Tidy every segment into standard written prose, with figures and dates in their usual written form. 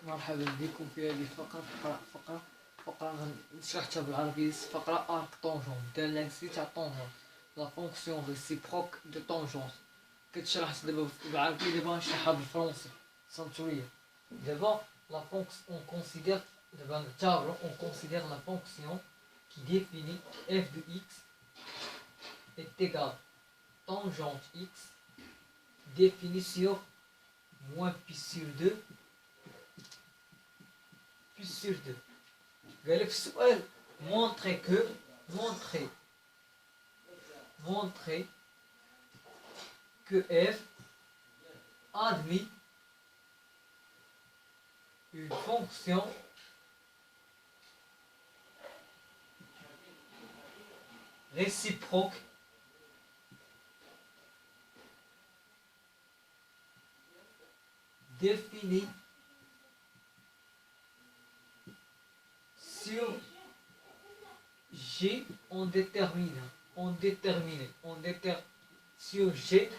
مرحبا بكم في هذه الفقرة. فقرة شرحتها بالعربية. فقرة ارك طونجون ديال لاكسي تاع طونجون، لا فونكسيون ريسيبروك دو طونجونس. كتشرحت دابا بالعربية، دابا نشرحها بالفرنسي. صنتو ليا دابا لا فونكس اون كونسيدير. دابا نعتبرو اون كونسيدير لا فونكسيون qui définit f de x est égal tangente x définie sur moins pi sur 2 pi sur 2. قال لك في السؤال montrer que f admet une fonction réciproque définie sur G on détermine sur G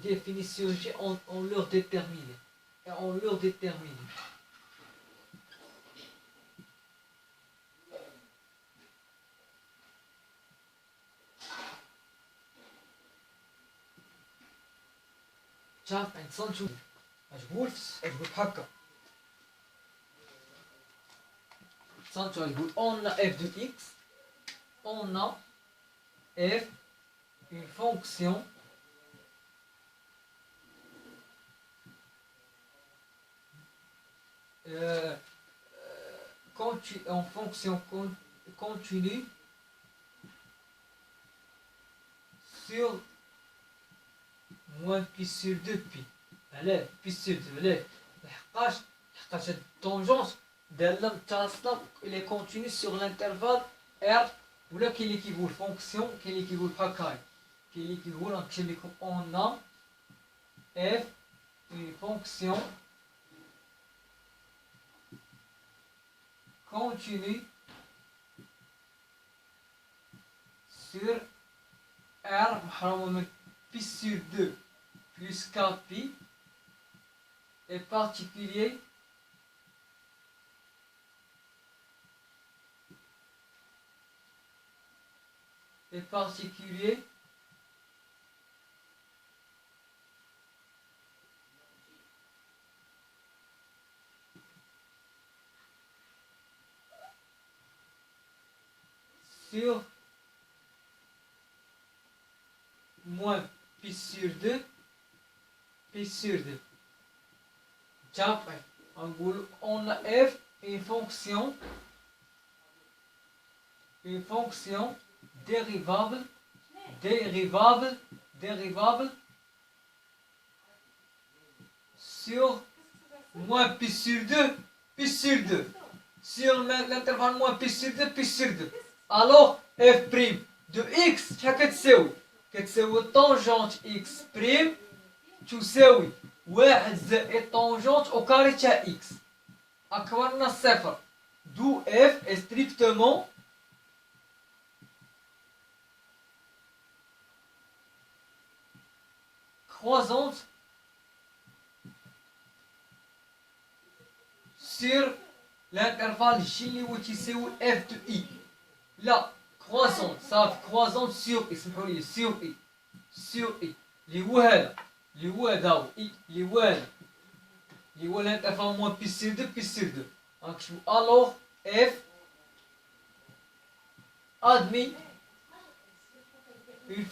définie sur G on leur détermine شاف عند صنشو أجبول هكا. صنشو أجبول on a f de x, on a f une fonction en fonction continue sur moins pi sur 2 pi. علاه pi sur 2 علاه لحقاش هاد الطونجونس دالنا متصله اللي كونتيني سور لانترفال r. ولا كاين اللي كيقول فونكسيون، كاين اللي كيقول هكايا، كاين اللي كيقول نكتب لكم اون ا f une fonction continue sur r محرومه من pi sur 2 plus k pi est particulier sur moins pi sur 2 pi sur 2. On a f une fonction dérivable sur moins pi sur 2 pi sur 2 sur l'intervalle moins pi sur 2 pi sur 2. alors f' de x كتساوي طونجونت x بريم تساوي 1 زائد طونجونت او كاري تاع x اكبر من الصفر. دو f est strictement croissante sur l'intervalle J اللي هو تساوي f de i. لا croissante صافي croissante sur i، سمحوا لي sur i اللي هو هذا اللي هو الانترفال موان بي سير 2 بي سير 2. غنكتبو alors f admet une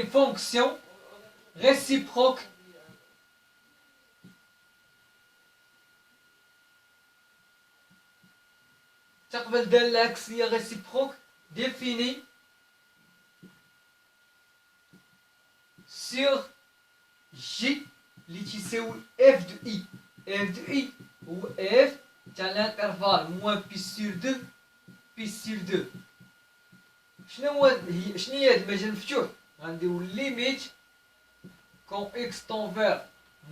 fonction réciproque تقبل دال العكسية réciproque définie sur J اللي تساوي f de i. هو f تاع الانترفال موان بي سير 2 بي سير 2. شنو هي هاد المجال مفتوح؟ غنديرو ليميت كون اكس طون فير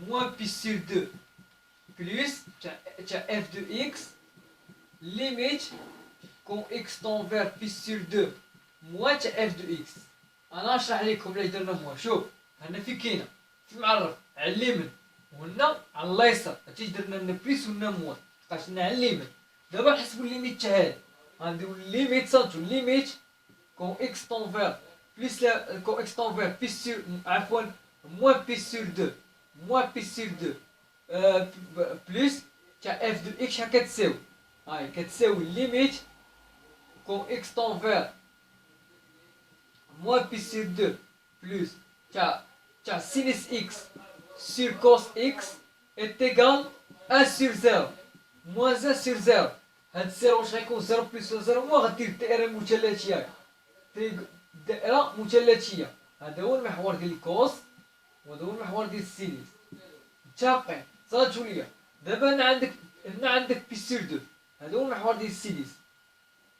موان بي سير 2 بلس تاع f de x limite quand x tend vers pi sur 2 moins f de x. انا نشرح لكم علاش درنا موان. شوف هنا في كاينه في معرف علمنا وهنا على اليسار هادشي درنا لنا بليس وهنا موان بقاش لنا على الليميت. دابا نحسبو الليميت تا هادي غنديرو الليميت سانتو الليميت كون اكس طون فيغ بليس كون اكس طون فيغ بي سور عفوا موان بي سور دو موان بي سور دو بليس تاع اف دو اكس هاكا تساوي هاي كتساوي الليميت كون اكس طون فيغ موان بي سور دو بليس تاع سينيس اكس sur cos x est égal à 1 sur 0 moins 1 sur 0. هاد الزيرو واش غيكون 0 بلس 0 موان غدير الدائرة المثلثية دائرة مثلثية. هذا هو المحور ديال الكوس وهذا هو المحور ديال السينيس. متفقين؟ صافي ليا دابا هنا عندك بي سور 2 هذا هو المحور ديال السينيس.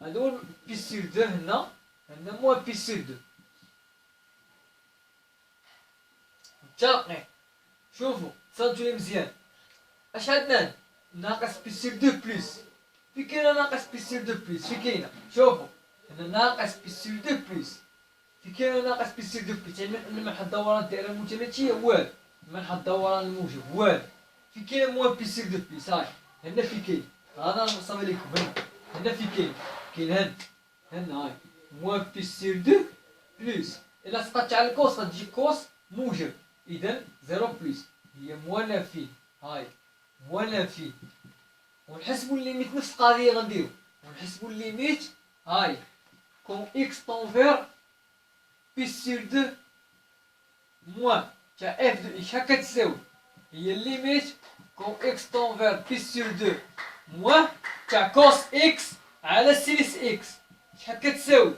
هذا هو بي سور 2 هنا موان بي سور 2. متفقين؟ شوفوا صنتو لي مزيان اش عندنا ناقص بي سور 2 بلس في كاينه ناقص بي سور 2 بلس في كاينه شوفوا هنا ناقص بي سور 2 بلس في كاينه ناقص بي سور 2 بلس يعني منح الدوران الدائره المثلثيه والو منح الدوران الموجب والو في كاينه موان بي سور 2 بلس هاي هنا في كاين انا نصاوب لكم هنا في كاين هنا هاي موان بي سور 2 بلس الا سقطت على الكوس غتجي كوس موجب اذا 0 بلس هي موان لافين هاي موان لافين. ونحسبوا الليميت نفس القضيه غنديرو ونحسبوا الليميت هاي كون اكس طون فيغ بي سور 2 موان تاع اف دو اكس هاكا تساوي هي الليميت كون اكس طون فيغ بي سور 2 موان تاع كوس اكس على سينيس اكس هاكا تساوي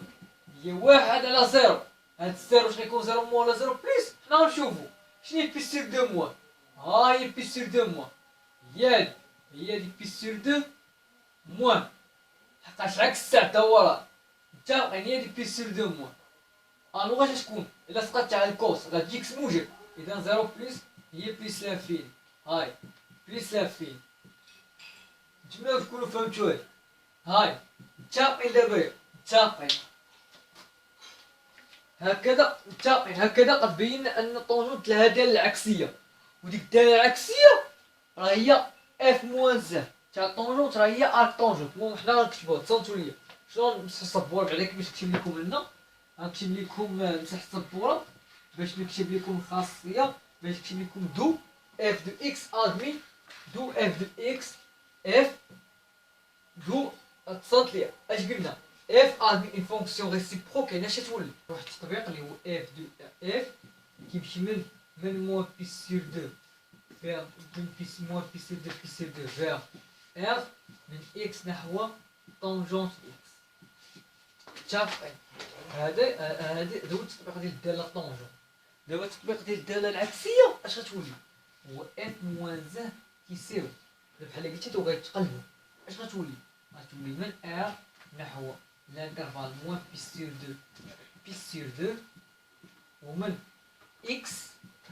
هي 1 على 0. هاد الزيرو واش غيكون 0 موان ولا 0 بلس حنا غنشوفو شنو هي بي سور 2 موان. ها هي بي سور 2 موان هي ديك بي سور 2 موان حقاش عكس تاع الدوران متفقين هي ديك بي سور 2 موان. الوغ اش تكون الا سقطت على الكوس غتجي اكس موجب اذا 0 بلس هي بلس لافين هاي بلس لافين. نتمنى تكونوا فهمتوا هاي متفقين دابا متفقين هكذا متفقين هكذا قد بينا ان الطونجونت لها داله العكسيه وديك الداله العكسيه راه هي اف موان زد تاع الطونجونت راه هي ارك طونجونت. المهم حنا غنكتبوها تصنتوا ليا شنو نمسح السبوره بعدا كيفاش نكتب لكم لنا غنكتب لكم نمسح السبوره باش نكتب لكم الخاصيه باش نكتب لكم دو اف دو اكس ادمي دو اف دو اكس اف دو تصنت ليا اش قلنا اف ادمي اون فونكسيون ريسيبروك يعني اش تولي واحد التطبيق اللي هو اف دو اف كيمشي من موان بي سور 2 vers moins pi sur 2 pi sur 2 vers R من x نحو طونجونت x. متفقين؟ هذا هو التطبيق ديال الداله طونجون. دابا التطبيق ديال الداله العكسيه اش غتولي هو اف موان زد كيساوي بحال قلتي تو غيتقلبوا اش غتولي من R نحو لانترفال موان pi sur 2 pi sur 2 ومن x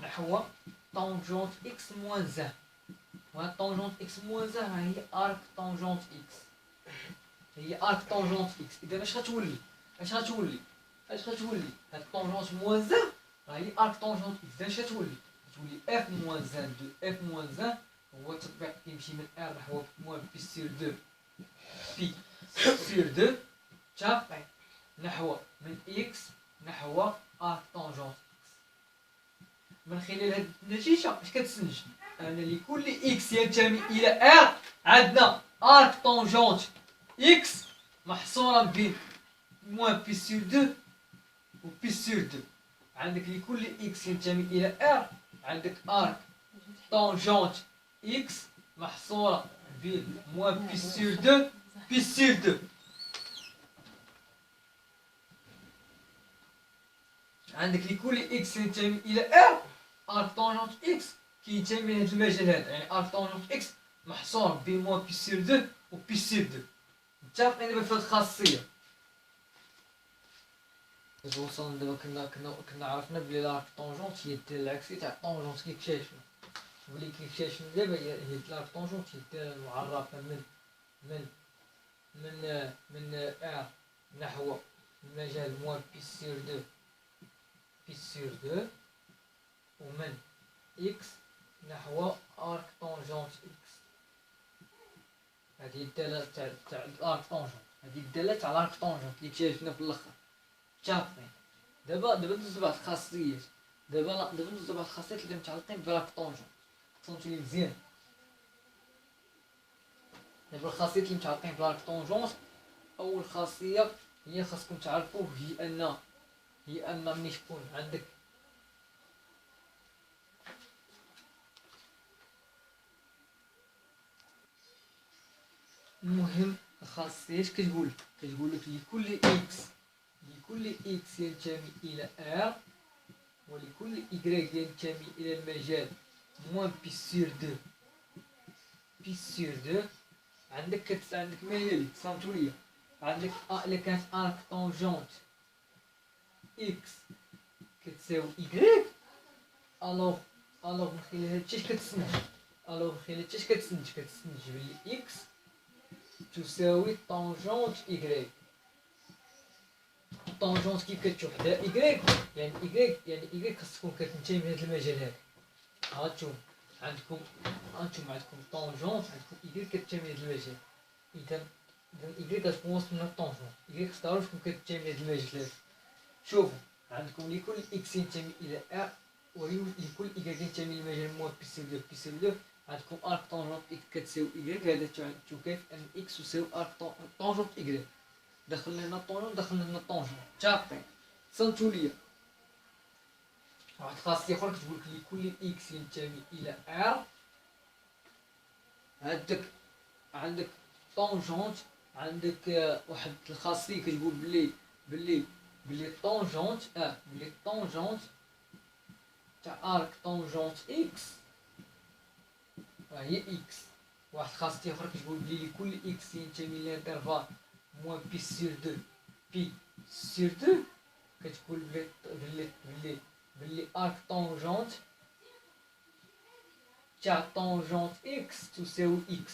نحو طونجونت اكس موان زد. وهاد طونجونت اكس موان زد هي ارك طونجونت اكس هي ارك طونجونت اكس. اذا اش غتولي هاد طونجونت موان زد راه هي ارك طونجونت اكس. اذا اش غتولي اف موان زد دو اف موان زد هو التطبيق كيمشي من ار نحو موان بي سور 2 بي سور 2 متفقين نحو من اكس نحو ارك طونجونت. من خلال هذه النتيجة اش كتستنتج ان لكل اكس ينتمي الى ار عندنا ارك طونجونت اكس محصورا بين موان بي سور 2 و بي سور 2. عندك لكل اكس ينتمي الى ار عندك ارك طونجونت اكس محصورة بين موان بي سور 2 بي سور 2. عندك لكل اكس ينتمي الى ار ارك طونجونت اكس كينتمي لهذا المجال هذا يعني ارك طونجونت اكس محصور بين موان بي سور 2 و بي سور 2. متفقين دابا في هاد الخاصيه. وصلنا دابا كنا عرفنا بلي لارك طونجونت هي الداله العكسيه تاع الطونجونت كيكتشفنا واللي كيكتشفنا دابا هي لارك طونجونت هي الداله المعرفه من ار نحو المجال موان بي سور 2 بي سور 2 ومن x نحو ارك طونجونت اكس. هذه الدالة تاع الارك طونجونت، هذه الدالة تاع الارك طونجونت اللي اكتشفنا في الاخر. متفقين؟ دابا ندوزو بعض الخاصيات. دابا ندوزو بعض الخاصيات اللي متعلقين بالارك طونجونت. فهمتوني مزيان؟ دابا الخاصيات اللي متعلقين بالارك طونجونت، اول خاصية هي خاصكم تعرفوا هي ان ملي تكون عندك المهم الخاصيات كتقول لك لكل اكس ينتمي الى ار، ولكل إيكغيك ينتمي إلى المجال موان بي سور دو. عندك ما هي لي فهمتو ليا؟ عندك إلا كانت ارك طونجونت إكس كتساوي إيكغيك، ألوغ من خلال هادشي اش كتستنتج بلي إكس تساوي طونجونت إيكغيك. طونجونت كيف كتشوف حدا إيكغيك، يعني إيكغيك خاص تكون كتنتمي لهاد المجال هذا. هانتوما عندكم طونجونت، عندكم إيكغيك كتنتمي لهاد المجال. إذا إيكغيك كتكون وسط من الطونجونت، إيكغيك خاص تعرف تكون كتنتمي لهاد المجال هذا. شوفوا عندكم لكل إكس ينتمي إلى ا، ولكل إيكغيك ينتمي للمجال موان بي سور دو، عندكم ارك طونجونت إكس كتساوي إيكغيك. هذا تكيف أن إكس تساوي ارك طونجونت إيكغيك. دخلنا هنا الطونجونت، متفقين؟ صنتو ليا واحد الخاصية أخرى كتقول لك لكل إكس ينتمي إلى ار. عندك طونجونت، عندك واحد الخاصية كتقول بلي طونجونت تاع ارك طونجونت إكس هي إكس. واحد الخاصية أخرى كتقول بلي لكل إكس ينتمي للانترفال موان بي سور دو، كتقول بلي ارك طونجونت تاع طونجونت إكس تساوي إكس.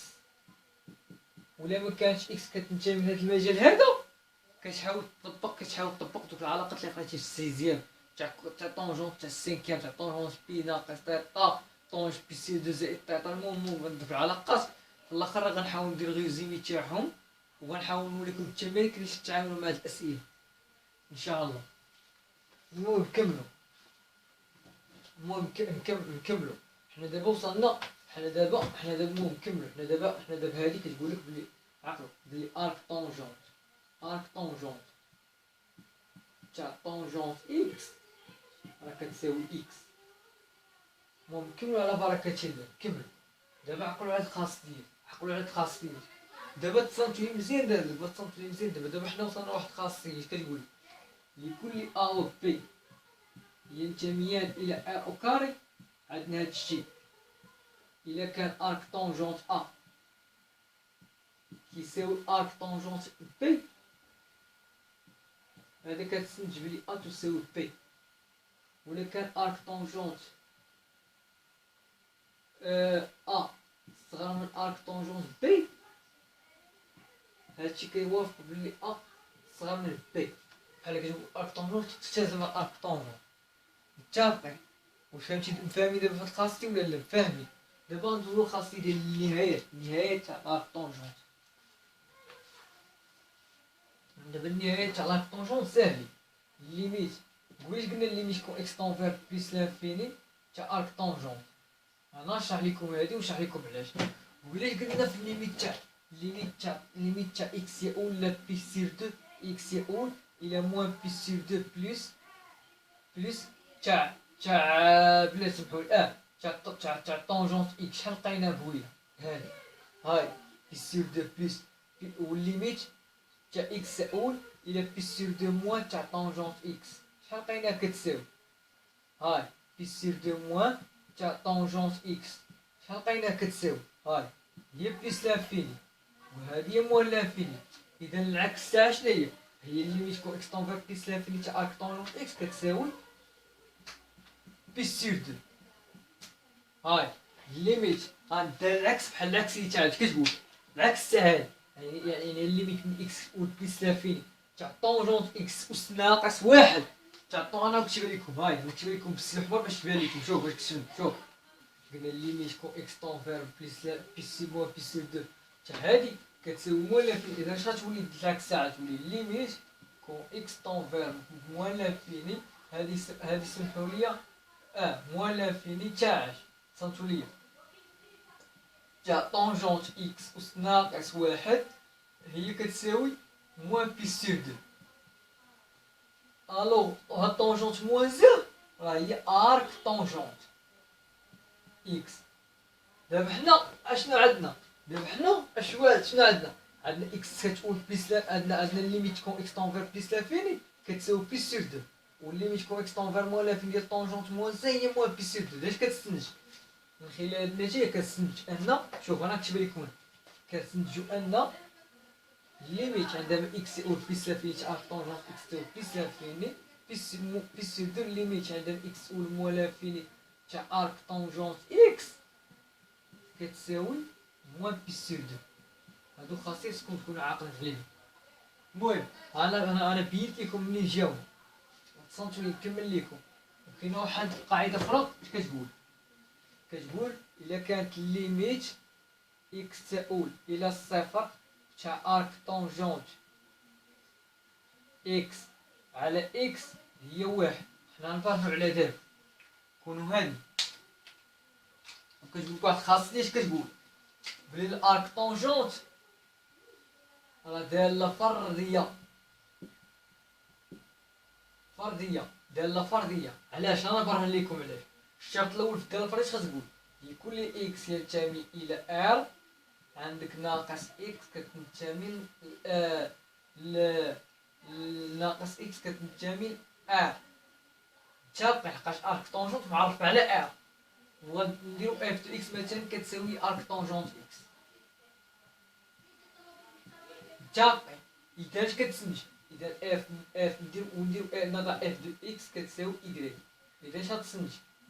ولا ما كانش إكس كتنتمي لهاد المجال هذا، كتحاول تطبق دوك العلاقات اللي قريتي في السيزيام تاع طونجونت تاع السينكيام تاع طونجونت بي ناقص تيتا طونج بي سي دو زائد تيتا. المهم دوك العلاقات في الاخر غنحاول ندير ريزومي تاعهم، وغنحاول نوريكم التمارين كيفاش تتعاملوا مع هاد الاسئله ان شاء الله. المهم نكملوا. حنا دابا وصلنا، حنا دابا هادي كتقول لك بلي عقلوا بلي ارك طونجونت تاع طونجونت إكس راه كتساوي إكس. المهم نكملوا على بركة الله. كملوا دابا، عقلوا على هاد الخاصيات، دابا تصنتو لي مزيان. دابا حنا وصلنا لواحد الخاصية كتقول لكل ا و بي ينتميان الى ا او كاري. عندنا هاد الشيء الا كان ارك طونجونت ا كيساوي ارك طونجونت بي، هذا كتستنتج بلي ا تساوي بي. ولا كان ارك طونجونت ا صغر من ارك طونجونت بي، هادشي كيوافق بلي ا صغر من بي. بحال كتقول ارك طونجونت تختزل ارك طونجونت. متفقين؟ واش فاهمين دابا فهاد الخاصية ولا لا؟ فاهمين؟ دابا ندوزو الخاصية ديال النهاية تاع ارك طونجونت. دابا النهاية تاع ارك طونجونت ساهلين. الليميت قلنا الليميت كون اكس طون بليس لانفيني تاع ارك طونجونت. انا نشرح لكم هادي ونشرح لكم علاش. وعلاش قلنا في الليميت تاع اكس يؤول لا بي سير دو اكس يؤول الى موان بي سير دو بلس تاع بلا سمحولي تاع طونجونت اكس. شحال لقينا بويا هاي بي سير دو بلس، والليميت تاع اكس يؤول الى بي سير دو موان تاع طونجونت اكس. شحال لقيناها كتساوي هاي بي سير دو موان تاع طونجونت اكس. شحال لقيناها كتساوي هاي هي بليس لانفيني وهادي هي موان لانفيني. اذا العكس تاعها شناهي؟ هي الليميت كون اكس طون بليس لانفيني تاع ارك طونجونت اكس كتساوي بي سير دو. هاي الليميت غندير العكس بحال العكس اللي تاعك كتقول العكس تاع هاد، يعني الليميت من اكس و بليس لانفيني تاع طونجونت اكس اس ناقص واحد تاع انا كتب لكم. هاي نكتب لكم بالسي الاحمر باش تبان لكم. شوف واش كتبت. شوف قلنا ليميت كون اكس طونفير بليس سي موان بليس سور دو تاع هادي كتساوي موان لانفيني. اذا اش غتولي ديك الساعه تولي ليميت كون اكس طونفير موان لانفيني هادي سمحوا لي موان لانفيني تاع اش صنتو ليا تاع طونجونت اكس اس ناقص واحد هي كتساوي موان بليس سور دو. الوغ هاد طونجونت موان زيرو راه هي ارك طونجونت اكس. دابا حنا اشنو عندنا؟ دابا حنا شنو عندنا اكس كتقول بليس عندنا ليميت كون اكس طونفير بليس لافيني كتساوي بليس سور دو، والليميت كون اكس طونفير موان لافيني ديال طونجونت موان زي هي موان بليس سور دو. داش كتستنتج من خلال هاد النتيجه؟ كتستنتج ان شوف انا كتب لكم كتستنتجو ان ليميت عندما اكس او بليس لافيني تاع طونجونت اكس تساوي بليس لافيني بليس سور دو ليميت عندما اكس او موان لافيني تاع ارك طونجونت اكس كتساوي موان بليس سور دو. هادو خاصكم تكونوا عاقلين في ليهم. المهم انا بينت لكم منين جاو تصنتو نكمل لكم. كاينه واحد القاعده اخرى اش كتقول الا كانت ليميت اكس تؤول الى الصفر تاع ارك طونجونت اكس على اكس هي واحد. حنا نفرحوا على دابا كونوا هادي كتقول واحد خاص اش كتقول بلي الارك طونجونت راه داله فرديه. علاش؟ انا نبرهن لكم علاش. الشرط الاول في الداله الفرديه اش كتقول؟ لكل اكس ينتمي الى ار عندك ناقص اكس كتنتمي ناقص اكس كتنتمي ار. متفقين؟ لحقاش ارك طونجونت معرف على ار، وغنديرو اف دو اكس مثلا كتساوي ارك طونجونت اكس. متفقين؟ اذا اش كتسنج؟ اذا اف نديرو نضع اف دو اكس كتساوي ايكغيك. اذا اش غتسنج؟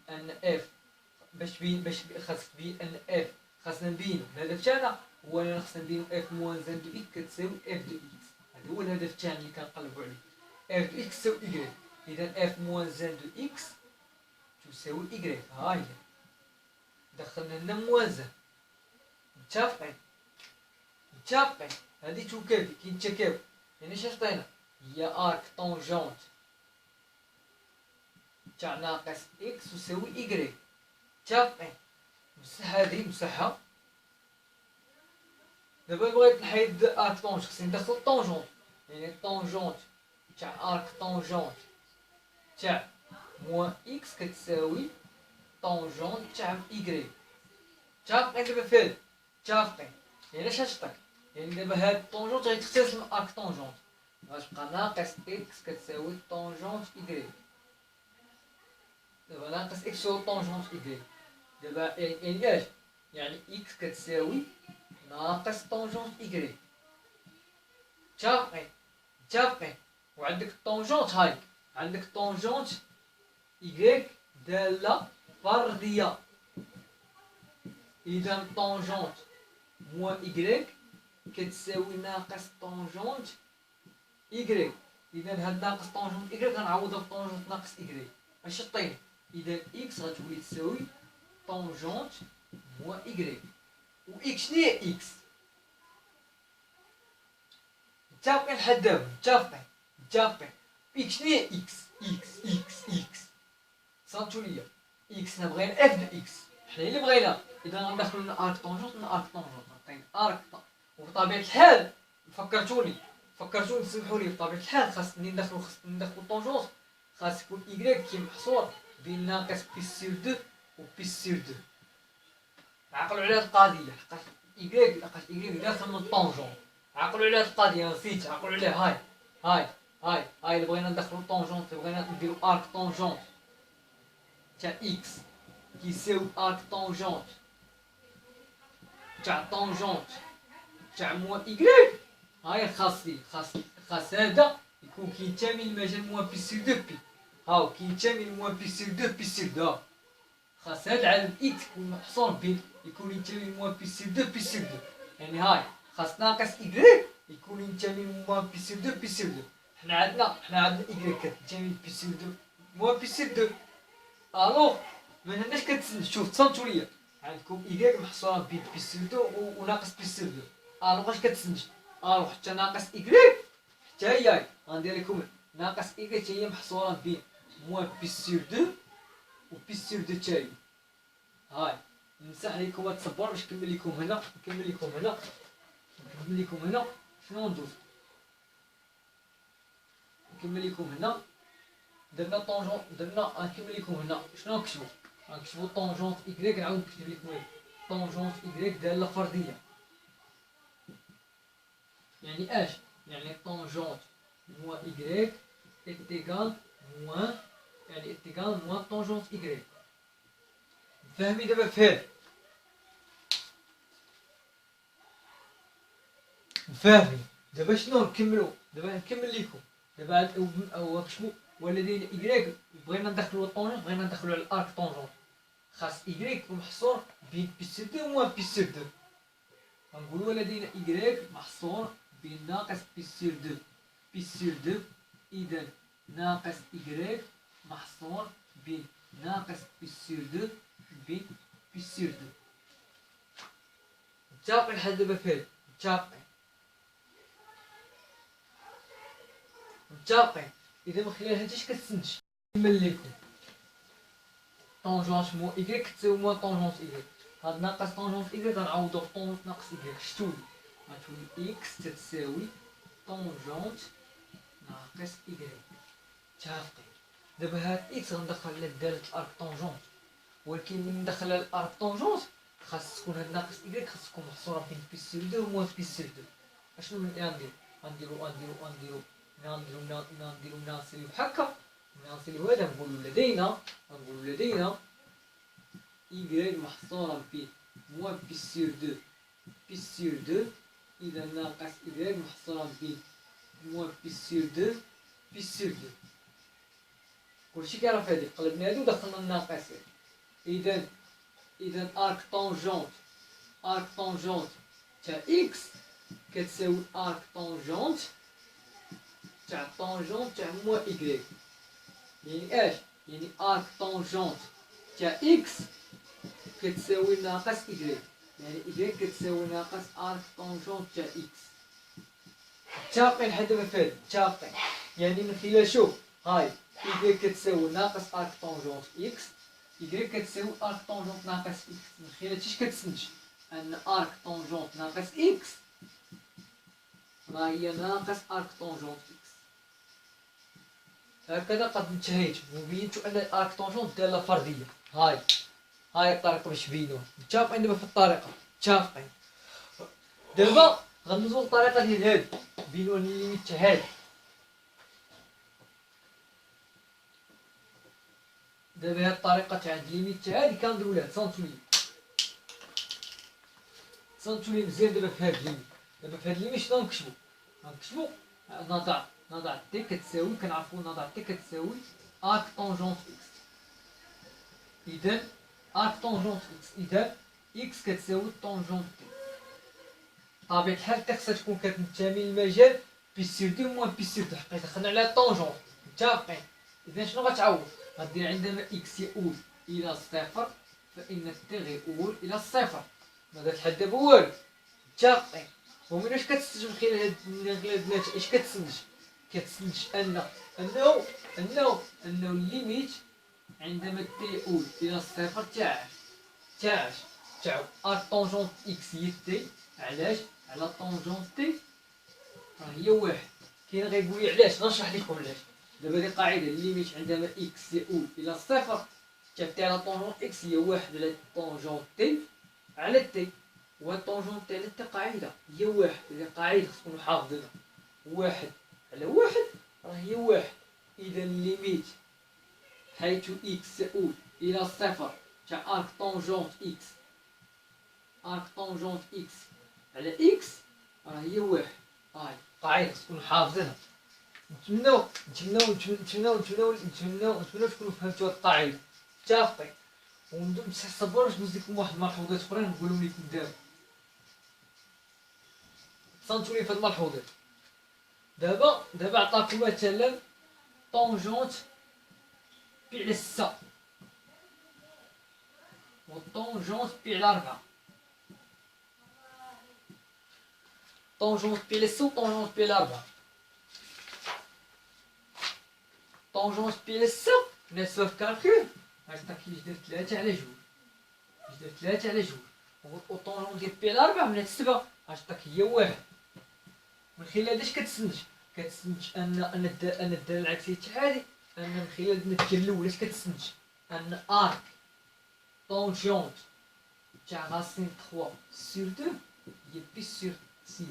ان اف باش خاصك تبين ان اف خاصنا نبينو الهدف تاعنا هو اننا خاصنا نبينو اف موان زان دو اكس كتساوي اف دو اكس. هذا هو الهدف تاعنا اللي كنقلبو عليه. اف دو اكس تساوي ايكغيك. اذا اف موان زان دو اكس تساوي ايكغيك. ها هي دخلنا لنا موازن. متفقين؟ هادي توكافي كاين التكافؤ. يعني اش عطينا؟ هي ارك طونجونت تاع ناقص اكس تساوي ايكغيك. متفقين؟ مسح هادي مسحها. دابا بغيت نحيد ارك طونجونت خصني ندخل طونجونت. يعني طونجونت تاع ارك طونجونت تاع موان اكس كتساوي طونجونت تاع ايكغيك. متفقين دابا فهاد؟ متفقين. يعني اش غتعطيك؟ يعني دابا هاد الطونجونت غيتختلف من ارك طونجونت غتبقى ناقص اكس كتساوي طونجونت ايكغيك. دابا ناقص اكس هو طونجونت ايكغيك. دابا يعني اش؟ يعني اكس كتساوي ناقص طونجونت ايكغيك. متفقين؟ وعندك الطونجونت هاي عندك طونجونت ايكغيك دالة فردية. اذا طونجونت موان ايكغيك كتساوي ناقص طونجونت ايكغيك. اذا هاد ناقص طونجونت ايكغيك غنعوضها بطونجونت ناقص ايكغيك. اش عطيني؟ اذا اكس غتولي تساوي طونجونت موان ايكغيك. و اكس شنو هي اكس؟ متفقين لحد دابا؟ متفقين. اكس شنو هي اكس صنتو ليا اكس حنا بغينا اف دو اكس. حنا اللي بغينا. اذا غندخلو لنا ارك طونجونت عطينا ارك. وبطبيعة الحال فكرتوني سمحوا لي بطبيعة الحال خاصني ندخلو طونجونت خاص يكون ايكغيك محصور بين ناقص بليس سور دو و بليس سور دو. عقلوا على هاد القضية لحقاش ايكغيك داخل من طونجونت. عقلوا على هاد القضية نسيت عقلوا عليها. هاي اللي بغينا ندخلو طونجونت اللي بغينا نديرو ارك طونجونت تاع اكس كيساوي ارك طونجونت تاع تاع موان ايكغيك. هاي خاص هذا يكون كينتمي لمجال موان بي سور دو بي. هاو كينتمي لموان بي سور دو بي سور دو. خاص هاد العدد اكس يكون محصور بين يكون ينتمي لموان بي سور دو بي سور دو. يعني هاي خاص ناقص ايكغيك يكون ينتمي لموان بي سور دو بي سور دو. حنا عندنا ايكغيك كتنتمي بي سور دو موان بي سور دو. الوغ ما عندناش كتسنى. شوف تصنتو ليا عندكم إيكغيك محصورة بين بلس 2 وناقص بلس 2. الوغ اش كتسنج؟ الوغ حتى ناقص إيكغيك حتى هي غندير لكم ناقص إيكغيك حتى هي محصورة بين موان بلس 2 و بلس 2 حتى هي. هاي نمسح لكم هاد التصبر باش نكمل لكم هنا، نكمل لكم هنا شنو ندوز. نكمل لكم هنا درنا طونجون، نكمل لكم هنا شنو نكتبو؟ غنكتبو طونجونت إيكغيك. نعاود نكتب لكم طونجونت إيكغيك دالة فردية. يعني اش؟ يعني طونجونت موان إيكغيك إتيكال موان، يعني إتيكال موان طونجونت إيكغيك. فاهمين دابا فهاد؟ فاهمين دابا شنو نكملو؟ دابا نكمل لكم دابا نكتبو والذين إيكغيك بغينا ندخلو الطونجونت، بغينا ندخلو على الارك طونجونت، خاص إيكغيك محصور بين بلس 2 وموان بلس 2. غنقولو لدينا إيكغيك محصور بين ناقص بلس 2 بلس 2. إذا ناقص إيكغيك محصور بين ناقص بلس 2 بين بلس 2. متفقين لحد دابا فهاد؟ متفقين. إذا من خلال هادشي اش كتسنج؟ نكمل لكم طونجونت مو إيكغيك كتساوي موان طونجونت إيكغيك. هاد ناقص طونجونت إيكغيك غنعوضو في طونجونت ناقص إيكغيك. شتولي؟ غتولي إكس تتساوي طونجونت ناقص إيكغيك. متفقين. دابا هاد إكس غندخل على دالة الأرك طونجونت، ولكن من ندخل على الأرك طونجونت خاص تكون هاد ناقص إيكغيك خاص تكون محصورة بين بلس 2 وموان بلس 2. اشنو غنديرو؟ غنديرو ناصليو هكا، ناصليو هذا. نقولو لدينا إيكغيك محصورة بين موان بلس 2 بلس 2. إذا ناقص إيكغيك محصورة بين موان بلس 2 بلس 2. كلشي كيعرف هادي، قلبنا هادي ودخلنا الناقصين. إذا أرك طونجونت تاع إكس كتساوي أرك طونجونت تاع موان إيكغيك. يعني اش؟ يعني أرك طونجونت تاع إكس كتساوي ناقص إيكغيك، يعني إيكغيك كتساوي ناقص أرك طونجونت تاع إكس. متفقين لحد دابا فهاد؟ متفقين. يعني من خلال شوف هاي إيكغيك كتساوي ناقص أرك طونجونت إكس، إيكغيك كتساوي أرك طونجونت ناقص إكس. من خلال هادشي اش كتسنج؟ أن أرك طونجونت ناقص إكس راه هي ناقص أرك طونجونت إكس. هكذا قد انتهيت وبينت أن الأرك طونجونت دالة فردية. هاي الطريقة باش نبينوها. متفقين دابا في الطريقة؟ متفقين. دابا غندوزو للطريقة ديال هادي، بينو الليميت تاع هادي. دابا هاد الطريقة تاع الليميت تاع هادي كنديرو ليها تصنتولي مزيان. دابا في هاد الليميت، شنو غنكتبو؟ نضع تي كتساوي، كنعرفو نضع تي كتساوي ارك طونجونت اكس. إذا ارك طونجونت اكس، إذا اكس كتساوي طونجونت تي. بطبيعة الحال تي خصها تكون كتنتمي للمجال بلس 2 موان بلس 2، حيت دخلنا على الطونجونت. متفقين. إذا شنو غتعوض؟ غدير عندما اكس يؤول إلى الصفر فإن تي غيؤول إلى الصفر. ما درت لحد دابا والو. متفقين. ومن واش كتستنتج من خلال هاد الناتج؟ اش كتستنتج؟ أنه الليميت عندما تي يؤول إلى الصفر تاع أرك طونجونت إكس هي تي. علاش؟ على طونجونت تي راه هي واحد. كاين غيقول لي علاش، غنشرح لكم علاش. دابا هادي قاعدة، الليميت عندما إكس يؤول إلى الصفر تاع تي على طونجونت إكس هي واحد على طونجونت تي على تي. وهاد طونجونت تاع تي قاعدة هي واحد، هذه قاعدة خص نكونو حافظينها. واحد على واحد راه هي واحد. إذا الليميت حيث إكس يؤول إلى الصفر تاع أرك طونجونت إكس على إكس راه هي واحد. هاي قاعدة خص نكونو حافظينها. نتمناو تكونو فهمتو هاد القاعدة. متفقين. وندوز نمسح الصبور باش ندوز لكم واحد الملحوظات أخرين نقولهم لكم دابا. تصنتولي في هاد الملحوظات. دابا عطاكم مثلا طونجونت بي على 6، والطونجونس بي على 4. طونجونس بي على 6 وطونجونس بي على 4. طونجونس بي على 6 بالنسبة في الكالكول اش كي يدير 3 على 2. يدير 3 على 2. والطونجون ديال بي على 4 من هاد 7 اش هي 1. من خلال اش كتسنج؟ كتسنج ان الداله العكسيه تاع هادي، ان من خلال النتيجه الاولى اش كتسنج؟ ان ارك طونجونت تاع راسين 3 سور 2 هي بي سور 6.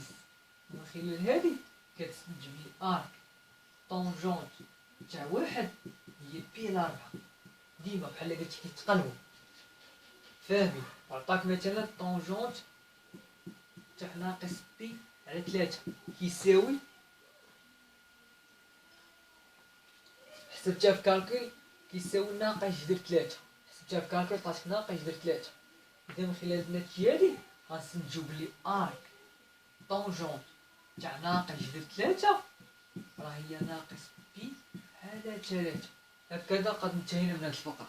من خلال هادي كتسنج بلي ارك طونجونت تاع 1 هي بي على 4. ديما بحال قلت كيتقلبوا. فاهمين؟ عطاك مثلا طونجونت تاع ناقص بي على 3 كيساوي، حسبتها في كالكول كيساوي ناقص جذر 3. حسبتها في كالكول عطاتك ناقص جذر 3. اذا من خلال النتيجه هادي غنستنتجو بلي ارك طونجونت تاع ناقص جذر 3 راه هي ناقص بي على 3. هكذا قد انتهينا من هاد الفقره.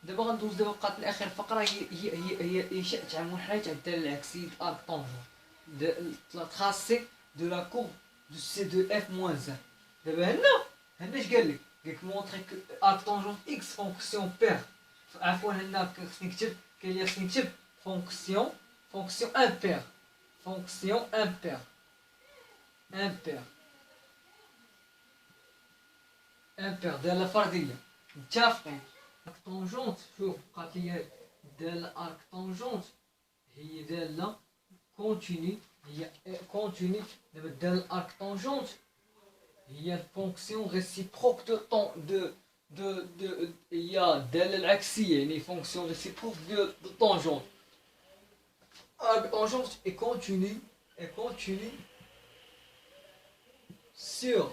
دابا غندوز دابا بقات الاخر فقره هي انشاء تاع منحنى تاع الداله العكسيه ارك طونجون لا تراسي دو لا كورب دو سي دو اف موان 1. دابا هنا اش قال لك؟ قالك مونطري كو ارك طونجون اكس فونكسيون بير، عفوا هنا خصني نكتب، كاين اللي خصني نكتب فونكسيون امبير، فونكسيون امبير داله فرديه. متفقين؟ ارك طونجونت شوف بقات لي داله ارك طونجونت هي داله كونتيني، هي كونتيني. دابا الداله ارك طونجونت هي الفونكسيون ريسيبروك دو طون دو هي الداله العكسيه، يعني فونكسيون ريسيبروك دو طونجونت. ارك طونجونت اي كونتيني sur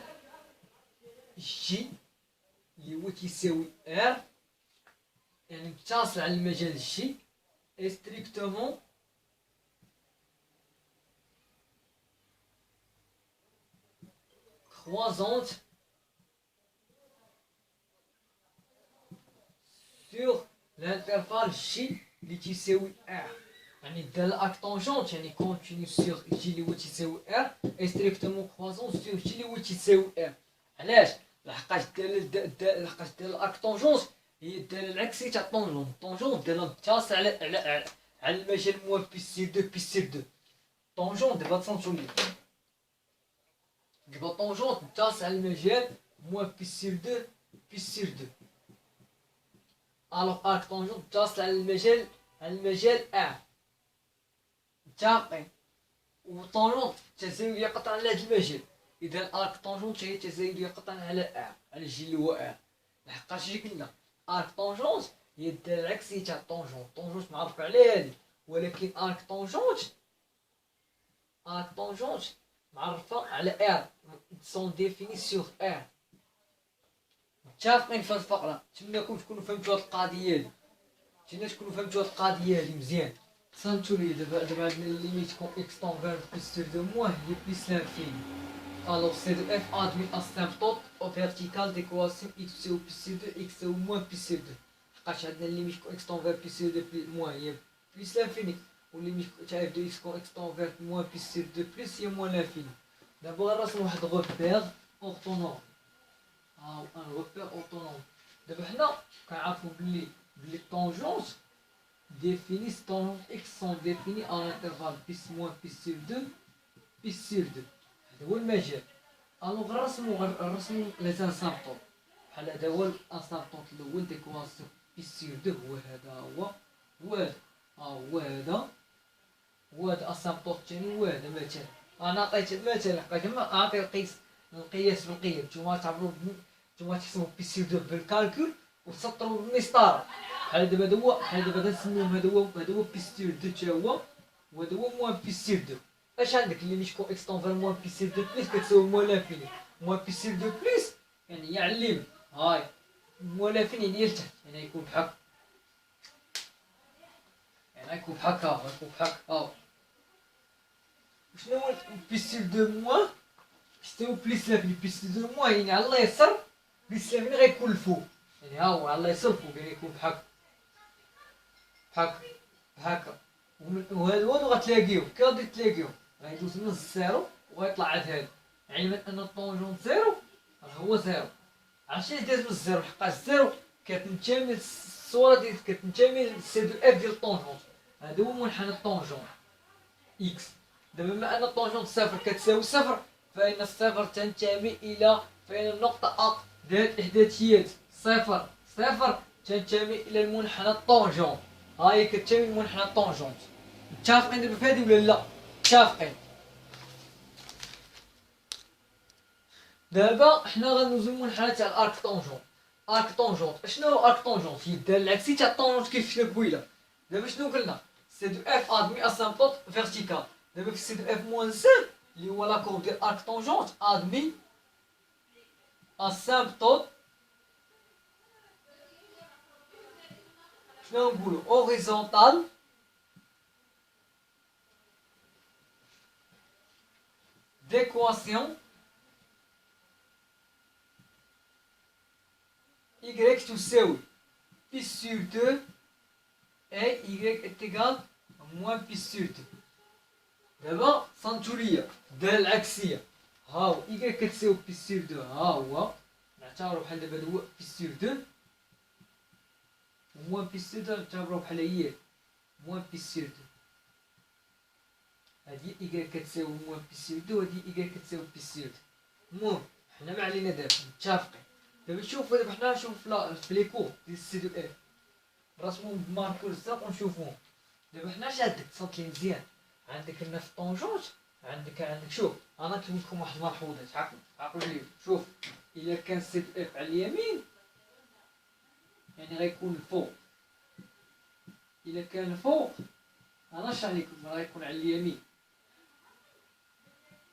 J اللي هو تيساوي R، يعني متصل على المجال J et strictement croissante sur l'intervalle J اللي تيساوي R. يعني الدالة ارك طونجونت يعني كونتيني سور جي اللي هو تيساوي ار اي ستريكتومون كروازون سور جي اللي هو تيساوي ار. علاش؟ لحقاش الدالة ارك طونجونت هي الدالة العكسية تاع طونجونت. طونجونت دالة متصل على المجال موان بي سي 2 بي سي 2. طونجونت دابا تصنتو لي دابا طونجونت متصل على المجال موان بي سي 2 بي سي 2. الوغ ارك طونجونت متصل على المجال ار. متفقين؟ وطونجونت تزايدية قطعا على هاد المجال. اذا الارك طونجونت هي تزايدية قطعا على ار، على جي اللي هو ار. لحقاش اللي قلنا ارك طونجونت هي الدالة العكسية تاع طونجونت. طونجونت معروف على هادي، ولكن ارك طونجونت معرفة على ار، سون ديفيني سور ار. متفقين في هاد الفقرة؟ نتمنىكم تكونوا فهمتوا هاد القضية هادي. مزيان. فهمتوا لي دابا عندنا ليميت كون اكس طون فير بلس دو موان هي بلس لانفيني. الوغ سي دو اف ادمي اسيمبتوت او فيرتيكال ديكواسيون اكس تساوي بلس 2 اكس تساوي موان بلس 2. لحقاش عندنا ليميت كون اكس طون فير بلس 2 موان هي بلس لانفيني، والليميت تاع اف دو اكس كون اكس طون فير موان بلس 2 بلس هي موان لانفيني. دابا غنرسم واحد غوبير اورتونوم. ها هو ان غوبير اورتونوم. دابا حنا كنعرفو بلي طونجونت définis tangent x sont définis à l'intervalle plus moins plus sur 2 plus sur 2. هذا هو المجال. الوغ نرسمو لي زانسامبطون. بحال هذا هو الانسامبطون الاول ديكواسيون بلس سور 2 هو هذا هذا هو هذا الاسامبطون الثاني هو هذا مثلا. انا عطيت مثلا حقاش ما اعطي القياس بالقيم. نتوما تعبروا نتوما تحسبوا بلس سور 2 بالكالكول وتسطروا بالمسطره. بحال دابا غنسميوهم هذا هو بيستير 2 تا هو، وهذا هو موان بيستير 2. اش عندك اللي مش كون اكس طون فير موان بيستير 2 بليس كتساوي موان لانفيني. موان بيستير 2 بليس يعني على اليمين، هاي موان لانفيني يعني لتحت، يعني يكون بحال غيكون بحال هكا. شنو هو بيستير 2 موان كتساوي بليس لانفيني؟ بيستير 2 موان يعني على اليسار، بليس لانفيني غيكون الفوق، يعني ها هو على اليسار الفوق يعني يكون بحال بحال هكا. وهادو غتلاقيهم كي غادي تلاقيهم غيدوز من الزيرو وغيطلع عاد هادو، علما ان الطونجون زيرو راه هو زيرو. عرفتي علاش داز من الزيرو؟ لحقاش الزيرو كتنتمي الصوره ديال كتنتمي للسي دو اف ديال الطونجون، هذا هو منحنى الطونجون اكس. دابا بما ان الطونجون صفر كتساوي صفر، فإن الصفر تنتمي إلى فإن النقطة أ ذات إحداثيات صفر صفر تنتمي إلى المنحنى الطونجون. هاهي كتساوي المنحنى الطونجون. متفقين دابا في هادي ولا لا؟ متفقين. دابا حنا غندوزو المنحنى تاع الارك طونجون. ارك طونجون اشنو هو ارك طونجون؟ هي الداله العكسي تاع الطونجون كيف شفنا قبيله. دابا شنو قلنا؟ سي دو اف ادمي اسامبلوت فيرتيكال. دابا في سي دو اف موان سان اللي هو لاكور ديال ارك طونجون ادمي اسامبلوت شنو نقولو اوريزونتال d'équation y تساوي pi sur 2 et y est égal à moins pi sur 2. دابا صنتو ليا الداله العكسيه، ها هو y كتساوي pi sur 2، ها هو نعتبرو بحال دابا هذا هو pi sur 2 و moins pi sur 2 نعتبرو بحال هي moins pi sur 2. هادي y كتساوي moins pi sur 2 وهادي y كتساوي pi sur 2. المهم حنا ما علينا دابا متفقين. دابا شوفوا دابا حنا نشوفوا في لي كور ديال سي دو اف رسمهم بماركور الزرق ونشوفوهم. دابا حنا اش عندك تصنت لي مزيان؟ عندك هنا في الطونجونت عندك شوف انا كتب لكم واحد الملحوظات عقلوا لي. شوف الا كان سي دو اف على اليمين يعني غيكون الفوق، الا كان الفوق انا نشرح لكم غيكون على اليمين.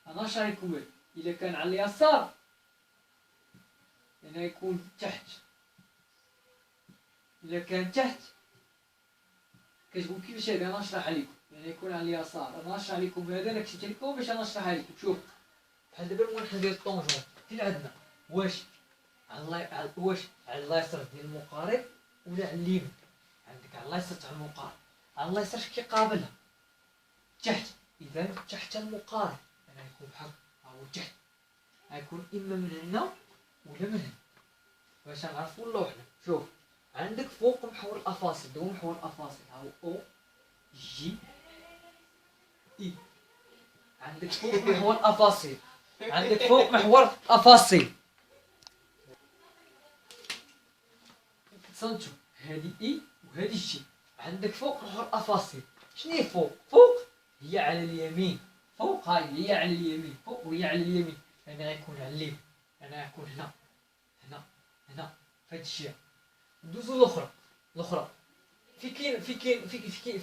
انا نشرح لكم الا كان على اليسار يعني يكون تحت، إلا كان تحت كتقول كيفاش هذا. أنا نشرح عليكم يعني يكون على اليسار. أنا نشرح عليكم هذا أنا كتبت لكم باش أنا نشرح عليكم. شوف بحال دابا المنحنى ديال الطونجون فين عندنا؟ واش على اليسار ديال المقارب ولا على اليمين؟ عندك على اليسار تاع المقارب. على اليسار اش كيقابلها؟ تحت. إذا تحت المقارب يعني غيكون بحال ها هو تحت، غيكون إما من هنا ولا من هنا باش نعرفو اللوحنا. شوف عندك فوق محور الافاصل، هو محور الافاصل ها هو او جي اي. عندك فوق محور الافاصل، عندك فوق محور الافاصل تصنتو هادي اي وهادي جي. عندك فوق محور الافاصل. شنو هي فوق؟ فوق هي على اليمين. فوق هاي هي على اليمين، فوق وهي على اليمين يعني غيكون على اليمين يعني غيكون هنا هنا في هاد الشيء. ندوزو الاخرى في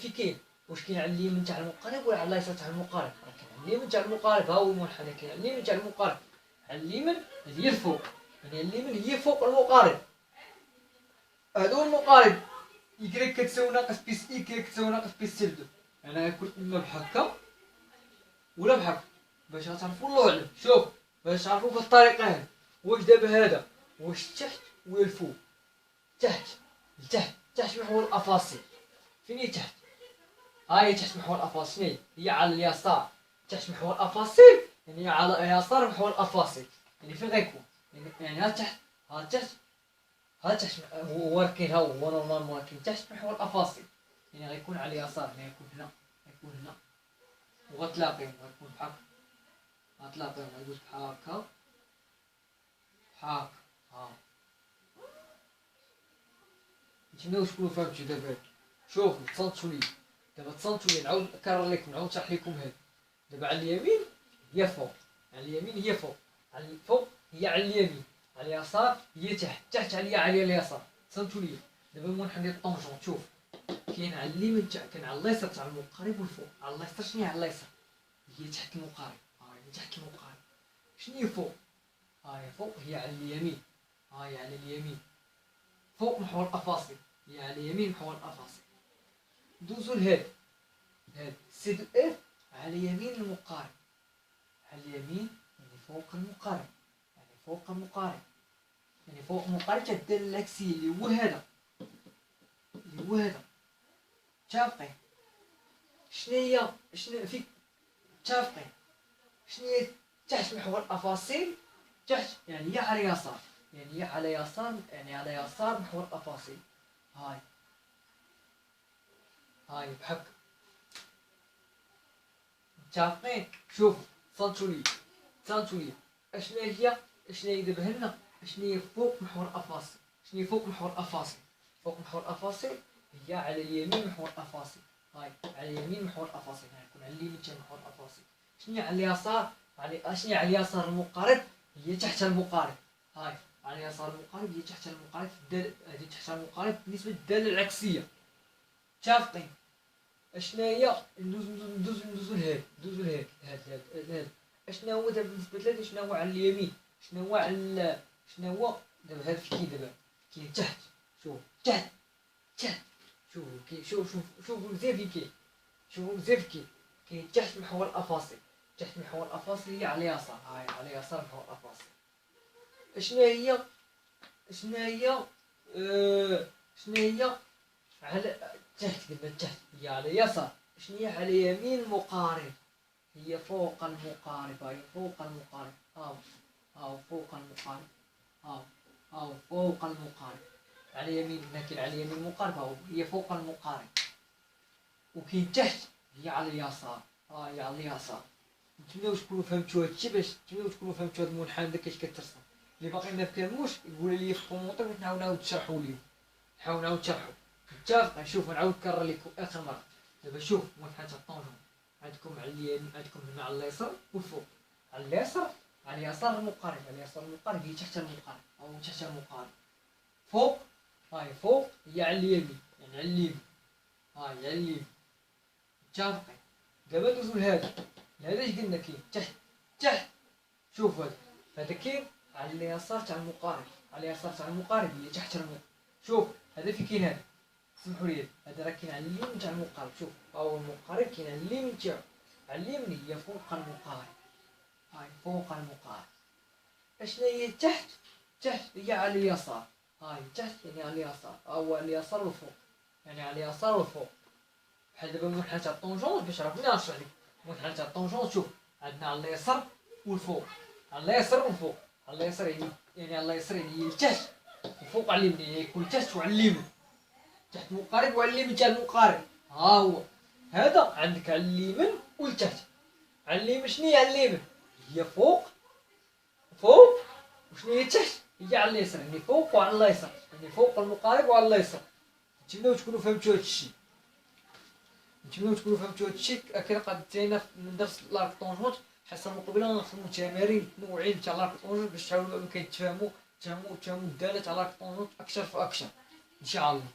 كاين واش كاين على اليمين تاع المقارب ولا على اليسار تاع المقارب؟ راه كاين على اليمين تاع المقارب، ها هو المنحنى كاين على اليمين تاع المقارب. على اليمين هي الفوق يعني اليمين هي فوق المقارب. هادو المقارب y كتساوي ناقص بيس y كتساوي ناقص بيس سير 2 يعني غيكون اما بحكا ولا بحكا باش غتعرفوا اللوحه. شوف باش تعرفوا بالطريقه هذه واش دابا هذا واش تحت ولا الفوق؟ تحت تحت محور الافاصل. فين هي تحت؟ هاي تحت محور الافاصل. شنو هي على اليسار تحت محور الافاصل يعني على يسار محور الافاصل يعني فين غيكون يعني ها تحت ها تحت ولكن ها هو نورمالمون ولكن تحت محور الافاصل يعني غيكون على اليسار يعني غيكون هنا وغتلاقيهم غيكون بحال غتلاقيهم غيدوز بحال هكا ها نتمنى تكونوا فهمتوا دابا. شوف تصنتوا لي دابا نعاود نكرر لكم نعاود نشرح لكم هذا. دابا على اليمين هي فوق، على اليمين هي فوق، على الفوق هي على اليمين، على اليسار هي تحت على اليسار. تصنتوا لي دابا المنحنى ديال الطونجون. شوف كاين على اليمين كاين على اليسار تاع المقارب والفوق. على اليسار شنو هي على اليسار؟ هي تحت المقارب. هي تحت المقارب. شنو هي فوق؟ هي فوق هي على اليمين. هي على اليمين فوق محور الافاصل هي على اليمين محور الافاصل. دوزو لهاد سي دو اف على يمين المقارب. على اليمين يعني فوق المقارب يعني فوق المقارب تاع الدالة العكسية اللي هو هذا متفقين؟ شنو فيك متفقين؟ شنو تحت محور الأفاصيل؟ تحت يعني هي على يسار، يعني هي على يسار، يعني على يسار محور الأفاصيل. هاي بحق. متفقين؟ شوفوا صنتولي اشنا هي دابا هنا، اشنا هي فوق محور الأفاصيل، شنو هي فوق محور الأفاصيل؟ فوق محور الأفاصيل هي على اليمين محور الأفاصيل. هاي على اليمين محور الأفاصيل، يعني يكون على اليمين تاع محور الأفاصيل. شنو على اليسار؟ شنو على اليسار المقارب؟ هي تحت المقارب. هاي على اليسار المقارب هي تحت المقارب في الدالة، هذه تحت المقارب بالنسبة للدالة العكسية. متفقين؟ اشنا هي ندوزو لهاد. اشنا هو دابا بالنسبة لهاد؟ شنو هو على اليمين؟ شنو هو دابا هاد في دابا كاين تحت. شوف تحت شوفوا كي شوفوا مزيان كاين تحت محور الأفاصيل. تحت محور الأفاصيل هي على اليسار. هاي على يسار محور الأفاصيل. شنو هي على تحت، قلنا تحت هي على يسار. شنو هي على يمين المقارب؟ هي فوق المقارب. هاي فوق المقارب. هاو فوق المقارب. هاو فوق المقارب على يمين، لكن على يمين المقارب هاو هي فوق المقارب. وكاين تحت هي على اليسار. هاي على اليسار. نتمنى تكونوا فهمتوا هادشي، باش نتمنى تكونوا فهمتوا هاد المنحنى كيفاش كترسم. اللي باقي ما فهموش يقول لي في الكومونتير باش نعاود نشرحوا ليه، نحاول نعاود نشرحوا. متفق؟ نشوف نعاود نكرر لكم اخر مره. دابا شوف منحنى تاع الطونجون، عندكم على اليمين، عندكم هنا على اليسار والفوق. على اليسار على اليسار المقارب، على اليسار المقارب هي تحت المقارب او تحت المقارب. فوق هاي فوق هي على اليمين، يعني على اليمين. هاي على اليمين. متفقين؟ دابا ندوزو لهذا اش قلنا كاين تحت. شوف هذا كاين على اليسار تاع المقارب، على اليسار تاع المقارب هي تحت المقارب. شوف هذا في كاين هذا، سمحوا لي هذا راه كاين على اليمين تاع المقارب. شوف هاو المقارب كاين على اليمين تاعو، على اليمين هي فوق المقارب. هاي فوق المقارب. اشنا هي تحت هي على اليسار. هاي تحت يعني على اليسار، او على اليسار والفوق، يعني على اليسار والفوق. بحال دابا المنحنى تاع الطونجون باش عرفنا نشرح لك. المنحنى تاع الطونجون شوف عندنا على اليسار والفوق، على اليسار والفوق. على اليسار يعني على اليسار يعني هي لتحت، وفوق على اليمين يعني يكون تحت وعلى اليمين. تحت المقارب وعلى اليمين تاع المقارب. ها هو هذا عندك على اليمين والتحت. على اليمين شنو هي على اليمين؟ هي فوق. وشنو هي تحت؟ هي على اليسار، يعني فوق وعلى اليسار، يعني فوق المقارب وعلى اليسار. نتمنوا تكونوا فهمتوا هادشي. اكيد قد انتهينا من درس لارك طونجون. الحصه المقبله غنخدموا تمارين متنوعين تاع لارك طونجون باش تحاولوا كيتفهموا الداله تاع لارك طونجون اكثر فاكثر ان شاء الله.